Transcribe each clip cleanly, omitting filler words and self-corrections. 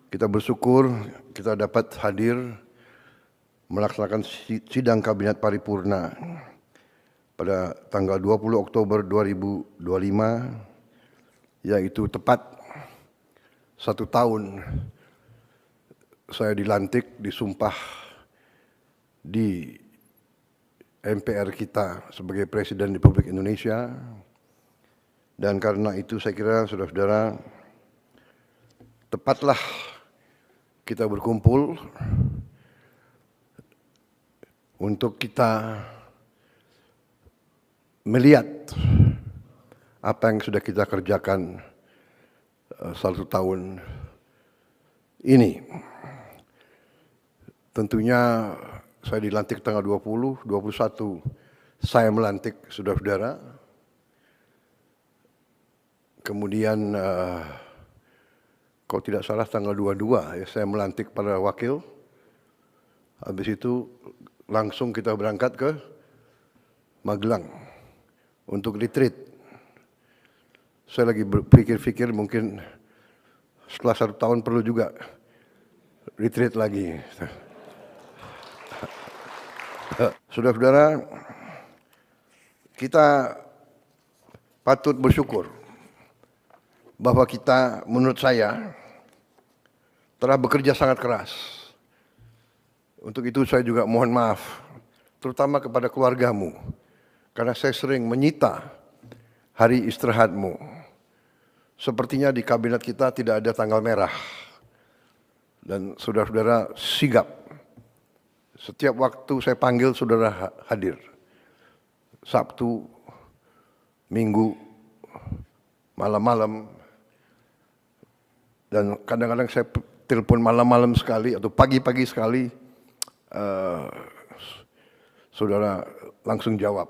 Kita bersyukur kita dapat hadir melaksanakan sidang Kabinet Paripurna pada tanggal 20 Oktober 2025, yaitu tepat 1 tahun saya dilantik, disumpah di MPR kita sebagai Presiden Republik Indonesia. Dan karena itu saya kira saudara-saudara, tepatlah kita berkumpul untuk kita melihat apa yang sudah kita kerjakan 1 tahun ini. Tentunya saya dilantik tanggal 20, 21 saya melantik saudara-saudara. Kemudian kalau tidak salah tanggal 22 saya melantik para wakil. Habis itu langsung kita berangkat ke Magelang untuk retreat. Saya lagi berpikir-pikir mungkin setelah 1 tahun perlu juga retreat lagi. Saudara-saudara, kita patut bersyukur bahwa kita, menurut saya, telah bekerja sangat keras. Untuk itu saya juga mohon maaf, terutama kepada keluargamu, karena saya sering menyita hari istirahatmu. Sepertinya di kabinet kita tidak ada tanggal merah. Dan saudara-saudara sigap. Setiap waktu saya panggil saudara hadir. Sabtu, Minggu, malam-malam. Dan kadang-kadang saya telepon malam-malam sekali atau pagi-pagi sekali, saudara langsung jawab.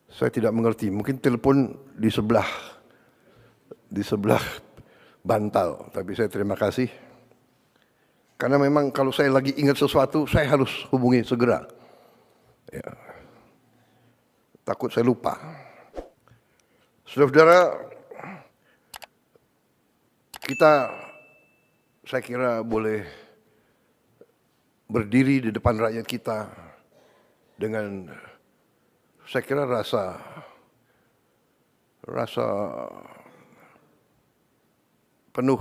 Saya tidak mengerti, mungkin telepon di sebelah bantal, tapi saya terima kasih. Karena memang kalau saya lagi ingat sesuatu, saya harus hubungi segera. Ya. Takut saya lupa. Saudara-saudara, kita, saya kira boleh berdiri di depan rakyat kita dengan, saya kira rasa penuh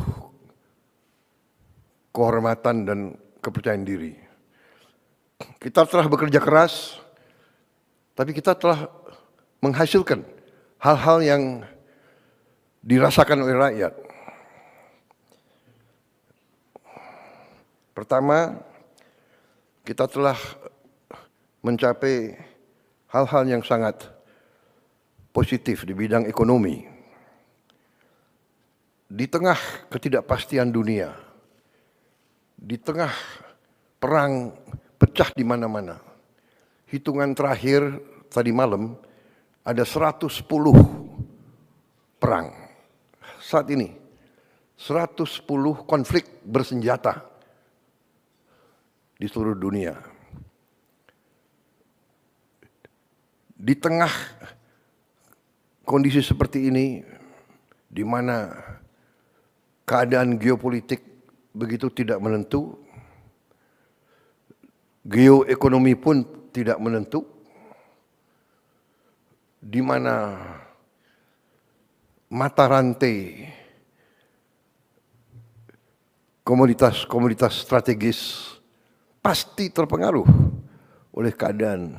kehormatan dan kepercayaan diri. Kita telah bekerja keras, tapi kita telah menghasilkan hal-hal yang dirasakan oleh rakyat. Pertama, kita telah mencapai hal-hal yang sangat positif di bidang ekonomi. Di tengah ketidakpastian dunia, di tengah perang pecah di mana-mana, hitungan terakhir tadi malam ada 110 perang. Saat ini 110 konflik bersenjata di seluruh dunia. Di tengah kondisi seperti ini, di mana keadaan geopolitik begitu tidak menentu, geoekonomi pun tidak menentu, di mana mata rantai komoditas strategis pasti terpengaruh oleh keadaan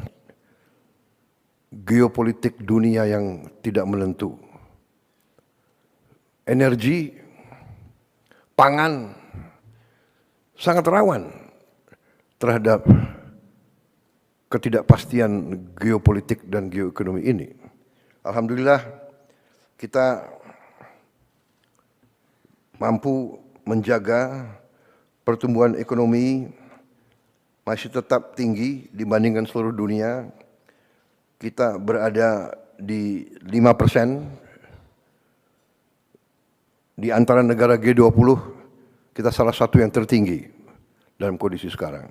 geopolitik dunia yang tidak menentu. Energi, pangan sangat rawan terhadap ketidakpastian geopolitik dan geoekonomi ini. Alhamdulillah kita mampu menjaga pertumbuhan ekonomi masih tetap tinggi dibandingkan seluruh dunia. Kita berada di 5%. Di antara negara G20, kita salah satu yang tertinggi dalam kondisi sekarang.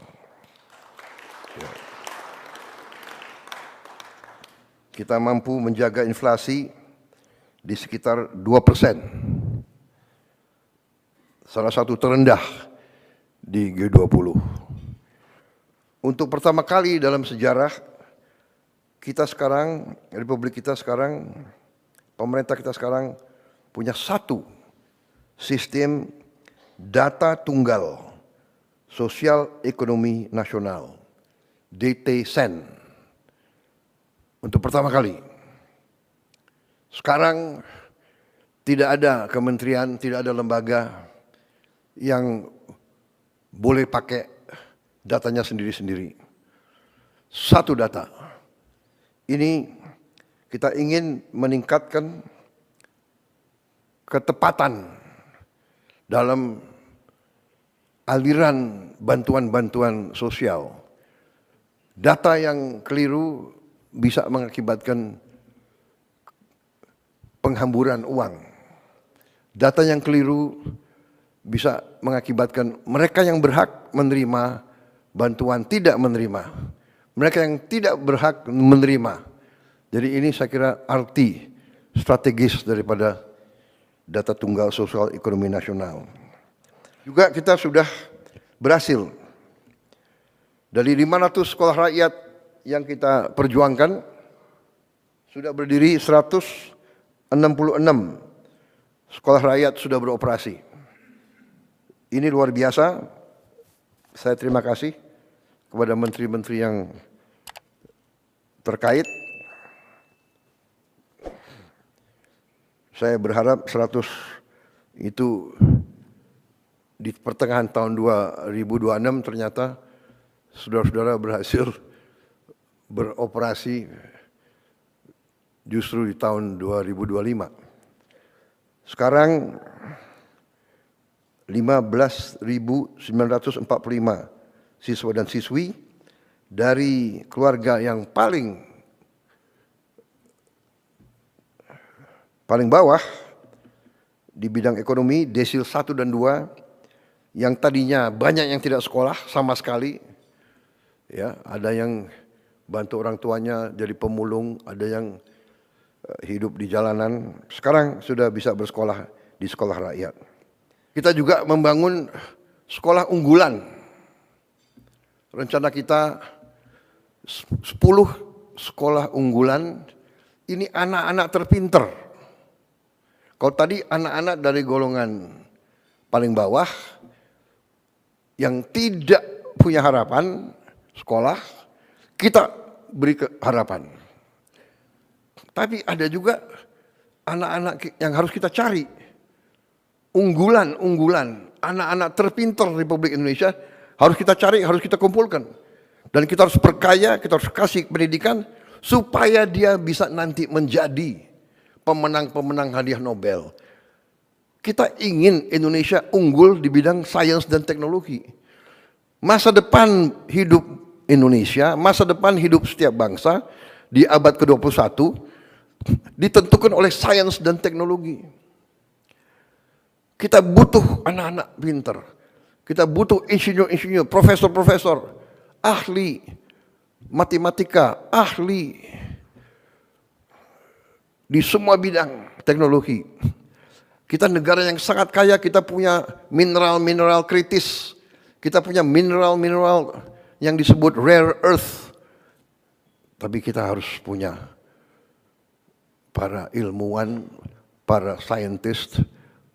Kita mampu menjaga inflasi di sekitar 2%. salah satu terendah di G20. Untuk pertama kali dalam sejarah kita sekarang, Republik kita sekarang, pemerintah kita sekarang punya satu sistem data tunggal sosial ekonomi nasional, DT-SEN. Untuk pertama kali. Sekarang tidak ada kementerian, tidak ada lembaga yang boleh pakai datanya sendiri-sendiri. Satu data. Ini kita ingin meningkatkan ketepatan dalam aliran bantuan-bantuan sosial. Data yang keliru bisa mengakibatkan penghamburan uang. Data yang keliru bisa mengakibatkan mereka yang berhak menerima bantuan tidak menerima. Mereka yang tidak berhak menerima. Jadi ini saya kira arti strategis daripada data tunggal sosial ekonomi nasional. Juga kita sudah berhasil dari 500 sekolah rakyat yang kita perjuangkan sudah berdiri 166 sekolah rakyat sudah beroperasi. Ini luar biasa. Saya terima kasih kepada menteri-menteri yang terkait. Saya berharap 100 itu di pertengahan tahun 2026 ternyata saudara-saudara berhasil beroperasi justru di tahun 2025. Sekarang 15.945 siswa dan siswi dari keluarga yang paling bawah di bidang ekonomi, desil 1 dan 2, yang tadinya banyak yang tidak sekolah sama sekali. Ya, ada yang bantu orang tuanya jadi pemulung, ada yang hidup di jalanan. Sekarang sudah bisa bersekolah di sekolah rakyat. Kita juga membangun sekolah unggulan. Rencana kita 10 sekolah unggulan, ini anak-anak terpinter. Kalau tadi anak-anak dari golongan paling bawah yang tidak punya harapan sekolah, kita beri harapan. Tapi ada juga anak-anak yang harus kita cari. Unggulan, anak-anak terpinter Republik Indonesia harus kita cari, harus kita kumpulkan. Dan kita harus perkaya, kita harus kasih pendidikan supaya dia bisa nanti menjadi pemenang-pemenang hadiah Nobel. Kita ingin Indonesia unggul di bidang sains dan teknologi. Masa depan hidup Indonesia, masa depan hidup setiap bangsa di abad ke-21 ditentukan oleh sains dan teknologi. Kita butuh anak-anak pintar. Kita butuh insinyur-insinyur, profesor-profesor, ahli matematika, ahli di semua bidang teknologi. Kita negara yang sangat kaya, kita punya mineral-mineral kritis. Kita punya mineral-mineral yang disebut rare earth. Tapi kita harus punya para ilmuwan, para scientist,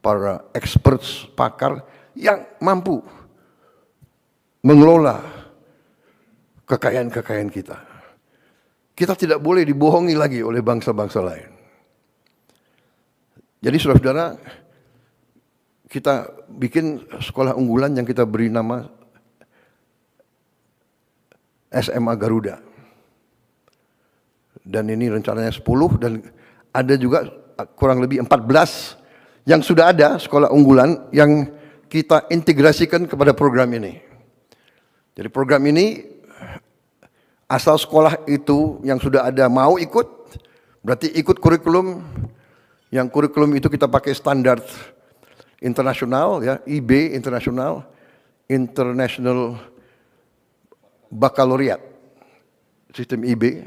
para experts, pakar yang mampu mengelola kekayaan-kekayaan kita. Kita tidak boleh dibohongi lagi oleh bangsa-bangsa lain. Jadi saudara-saudara, kita bikin sekolah unggulan yang kita beri nama SMA Garuda. Dan ini rencananya 10 dan ada juga kurang lebih 14 yang sudah ada sekolah unggulan yang kita integrasikan kepada program ini. Jadi program ini asal sekolah itu yang sudah ada mau ikut, berarti ikut kurikulum. Yang kurikulum itu kita pakai standar internasional, ya, IB internasional, International Baccalaureate, sistem IB.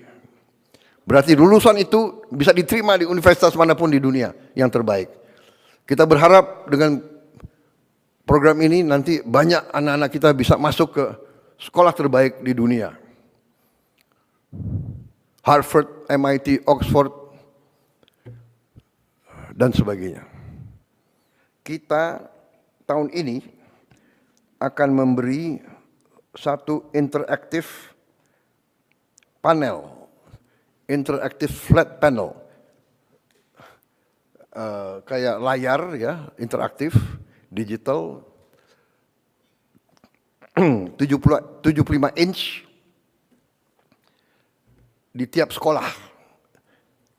Berarti lulusan itu bisa diterima di universitas manapun di dunia yang terbaik. Kita berharap dengan program ini nanti banyak anak-anak kita bisa masuk ke sekolah terbaik di dunia. Harvard, MIT, Oxford, dan sebagainya. Kita tahun ini akan memberi satu interaktif panel, interaktif flat panel, kayak layar ya, interaktif, digital, 75 inch di tiap sekolah,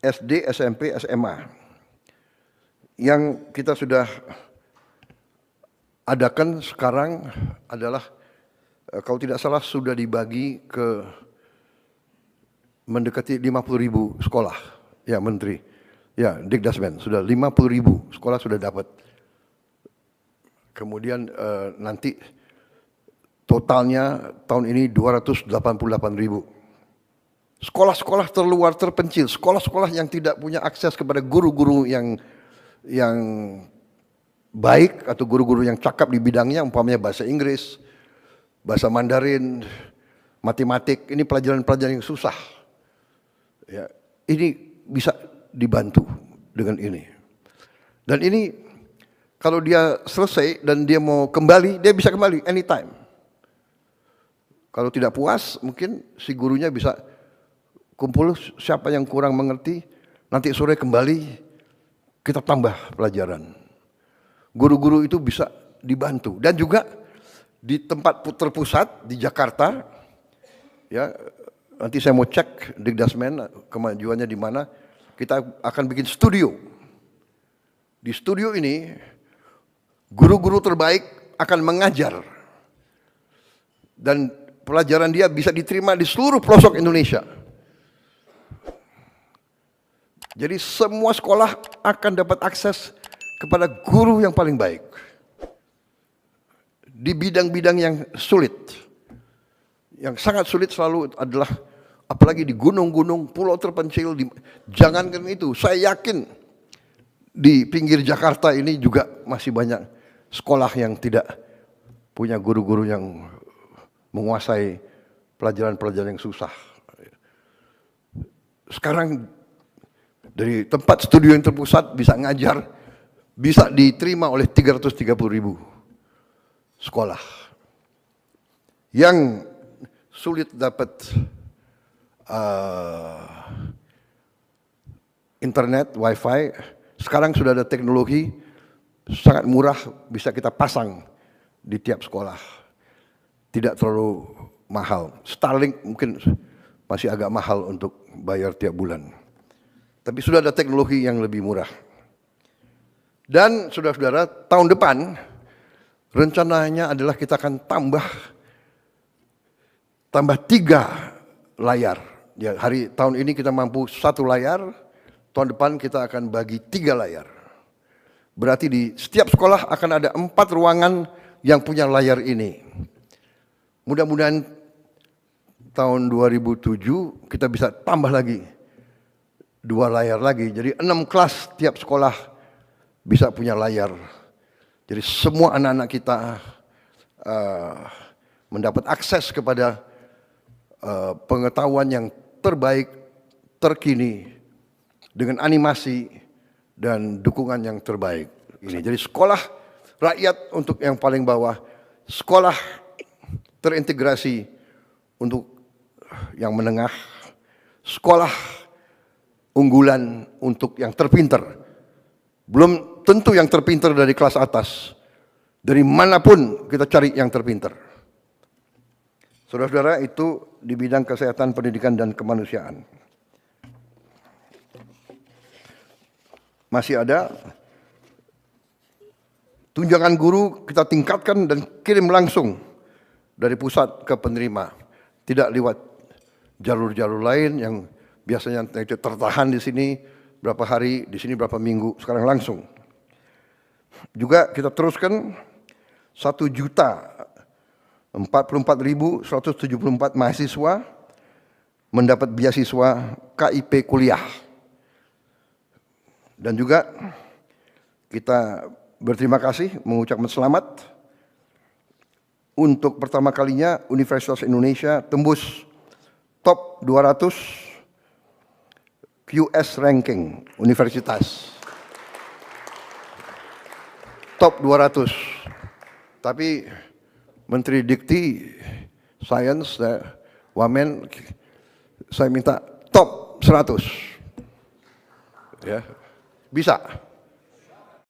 SD, SMP, SMA, yang kita sudah adakan sekarang adalah, kalau tidak salah sudah dibagi ke mendekati 50.000 sekolah, ya Menteri, ya Dikdasmen, sudah 50.000 sekolah sudah dapat. Kemudian nanti totalnya tahun ini 288.000. Sekolah-sekolah terluar terpencil, sekolah-sekolah yang tidak punya akses kepada guru-guru yang baik atau guru-guru yang cakap di bidangnya, umpamanya bahasa Inggris, bahasa Mandarin, matematik, ini pelajaran-pelajaran yang susah. Ya, ini bisa dibantu dengan ini. Dan ini kalau dia selesai dan dia mau kembali, dia bisa kembali anytime. Kalau tidak puas, mungkin si gurunya bisa kumpul siapa yang kurang mengerti, nanti sore kembali kita tambah pelajaran. Guru-guru itu bisa dibantu. Dan juga di tempat terpusat di Jakarta, ya nanti saya mau cek Dikdasmen kemajuannya di mana, kita akan bikin studio. Di studio ini guru-guru terbaik akan mengajar dan pelajaran dia bisa diterima di seluruh pelosok Indonesia. Jadi semua sekolah akan dapat akses kepada guru yang paling baik di bidang-bidang yang sulit. Yang sangat sulit selalu adalah apalagi di gunung-gunung, pulau terpencil. Jangankan itu, saya yakin di pinggir Jakarta ini juga masih banyak sekolah yang tidak punya guru-guru yang menguasai pelajaran-pelajaran yang susah. Sekarang dari tempat studio yang terpusat bisa ngajar, bisa diterima oleh 330.000 sekolah. Yang sulit dapat internet, wifi, sekarang sudah ada teknologi sangat murah, bisa kita pasang di tiap sekolah. Tidak terlalu mahal. Starlink mungkin masih agak mahal untuk bayar tiap bulan. Tapi sudah ada teknologi yang lebih murah. Dan saudara-saudara, tahun depan rencananya adalah kita akan tambah 3 layar. Ya, tahun ini kita mampu 1 layar, tahun depan kita akan bagi 3 layar. Berarti di setiap sekolah akan ada 4 ruangan yang punya layar ini. Mudah-mudahan tahun 2007 kita bisa tambah lagi 2 layar lagi. Jadi 6 kelas tiap sekolah bisa punya layar. Jadi semua anak-anak kita mendapat akses kepada pengetahuan yang terbaik, terkini, dengan animasi dan dukungan yang terbaik. Ini jadi sekolah rakyat untuk yang paling bawah, sekolah terintegrasi untuk yang menengah, sekolah unggulan untuk yang terpinter. Belum tentu yang terpinter dari kelas atas. Dari manapun kita cari yang terpinter. Saudara-saudara, itu di bidang kesehatan, pendidikan, dan kemanusiaan. Masih ada tunjangan guru kita tingkatkan dan kirim langsung dari pusat ke penerima. Tidak lewat jalur-jalur lain yang biasanya tertahan di sini berapa hari, di sini berapa minggu, sekarang langsung. Juga kita teruskan 1.044.174 mahasiswa mendapat beasiswa KIP kuliah. Dan juga kita berterima kasih, mengucapkan selamat untuk pertama kalinya Universitas Indonesia tembus top 200 QS ranking universitas. Top 200. Tapi Menteri Dikti, Sains, Wamen, saya minta top 100. Ya, bisa.